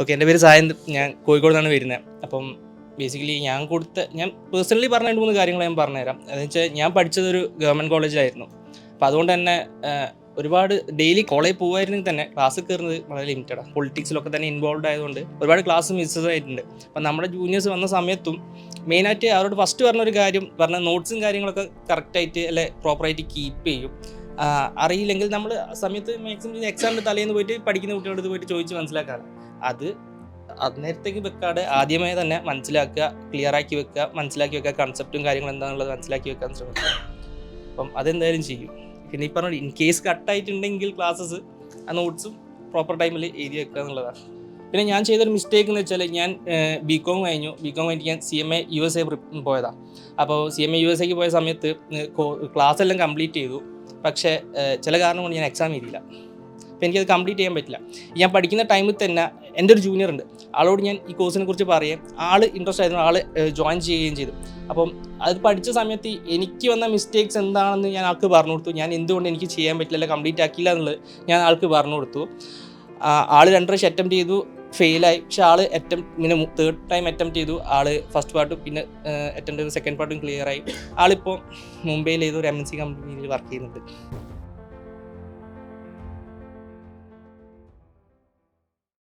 Okay, എൻ്റെ പേര് സായൻ. ഞാൻ കോഴിക്കോട് നിന്നാണ് വരുന്നത്. അപ്പം ബേസിക്കലി ഞാൻ പേഴ്സണലി പറഞ്ഞ 2-3 കാര്യങ്ങൾ ഞാൻ പറഞ്ഞുതരാം. അതെന്ന് വെച്ചാൽ ഞാൻ പഠിച്ചതൊരു ഗവൺമെൻറ് കോളേജിലായിരുന്നു. അപ്പോൾ അതുകൊണ്ട് തന്നെ ഒരുപാട് ഡെയിലി കോളേജിൽ പോകുമായിരുന്നെങ്കിൽ തന്നെ ക്ലാസ് കയറുന്നത് വളരെ ലിമിറ്റഡാണ്. പൊളിറ്റിക്സിലൊക്കെ തന്നെ ഇൻവോൾവ് ആയതുകൊണ്ട് ഒരുപാട് ക്ലാസ് മിസ്സസ് ആയിട്ടുണ്ട്. അപ്പം നമ്മുടെ ജൂനിയേഴ്സ് വന്ന സമയത്തും മെയിനായിട്ട് അവരോട് ഫസ്റ്റ് പറഞ്ഞൊരു കാര്യം പറഞ്ഞ നോട്ട്സും കാര്യങ്ങളൊക്കെ കറക്റ്റായിട്ട് അല്ലെ പ്രോപ്പറായിട്ട് കീപ്പ് ചെയ്യും. അറിയില്ലെങ്കിൽ നമ്മൾ സമയത്ത് മാക്സിമം എക്സാമിൻ്റെ തലേന്ന് പോയിട്ട് പഠിക്കുന്ന കുട്ടികളോട് പോയിട്ട് ചോദിച്ച് മനസ്സിലാക്കാറ്. അത് അന്നേരത്തേക്ക് വെക്കാതെ ആദ്യമേ തന്നെ മനസ്സിലാക്കുക, ക്ലിയറാക്കി വെക്കുക, മനസ്സിലാക്കി വെക്കുക, കൺസെപ്റ്റും കാര്യങ്ങളും എന്താണെന്നുള്ളത് മനസ്സിലാക്കി വെക്കാൻ ശ്രമിക്കുക. അപ്പം അതെന്തായാലും ചെയ്യും. പിന്നെ ഈ പറഞ്ഞ ഇൻ കേസ് കട്ടായിട്ടുണ്ടെങ്കിൽ ക്ലാസ്സസ് ആ നോട്ട്സും പ്രോപ്പർ ടൈമിൽ എഴുതി വെക്കുക എന്നുള്ളതാണ്. പിന്നെ ഞാൻ ചെയ്തൊരു മിസ്റ്റേക്ക് എന്ന് വെച്ചാൽ ഞാൻ ബികോം കഴിഞ്ഞിട്ട് ഞാൻ CMA USA പോയതാണ്. അപ്പോൾ CMA USA പോയ സമയത്ത് ക്ലാസ് എല്ലാം കംപ്ലീറ്റ് ചെയ്തു. പക്ഷേ ചില കാരണം കൊണ്ട് ഞാൻ എക്സാം എഴുതിയില്ല. അപ്പോൾ എനിക്കത് കംപ്ലീറ്റ് ചെയ്യാൻ പറ്റില്ല. ഞാൻ പഠിക്കുന്ന ടൈമിൽ തന്നെ എൻ്റെ ഒരു ജൂനിയർ ഉണ്ട്, ആളോട് ഞാൻ ഈ കോഴ്സിനെ കുറിച്ച് പറയുകയും ആൾ ഇൻട്രസ്റ്റ് ആയിരുന്നു, ആൾ ജോയിൻ ചെയ്യുകയും ചെയ്തു. അപ്പം അത് പഠിച്ച സമയത്ത് എനിക്ക് വന്ന മിസ്റ്റേക്സ് എന്താണെന്ന് ഞാൻ ആൾക്ക് പറഞ്ഞു കൊടുത്തു. ഞാൻ എന്തുകൊണ്ട് എനിക്ക് ചെയ്യാൻ പറ്റില്ല, കംപ്ലീറ്റ് ആക്കിയില്ല എന്നുള്ളത് ഞാൻ ആൾക്ക് പറഞ്ഞു കൊടുത്തു. ആൾ 2 പ്രാവശ്യം അറ്റംപ്റ്റ് ചെയ്തു, ഫെയിലായി. പക്ഷേ ആൾ പിന്നെ 3rd ടൈം അറ്റംപ്റ്റ് ചെയ്തു. ആൾ ഫസ്റ്റ് പാർട്ടും പിന്നെ അറ്റംപ്റ്റ് ചെയ്തു, സെക്കൻഡ് പാർട്ടും ക്ലിയറായി. ആളിപ്പോൾ മുംബൈയിൽ ഏതൊരു MNC കമ്പനിയിൽ വർക്ക് ചെയ്യുന്നുണ്ട്.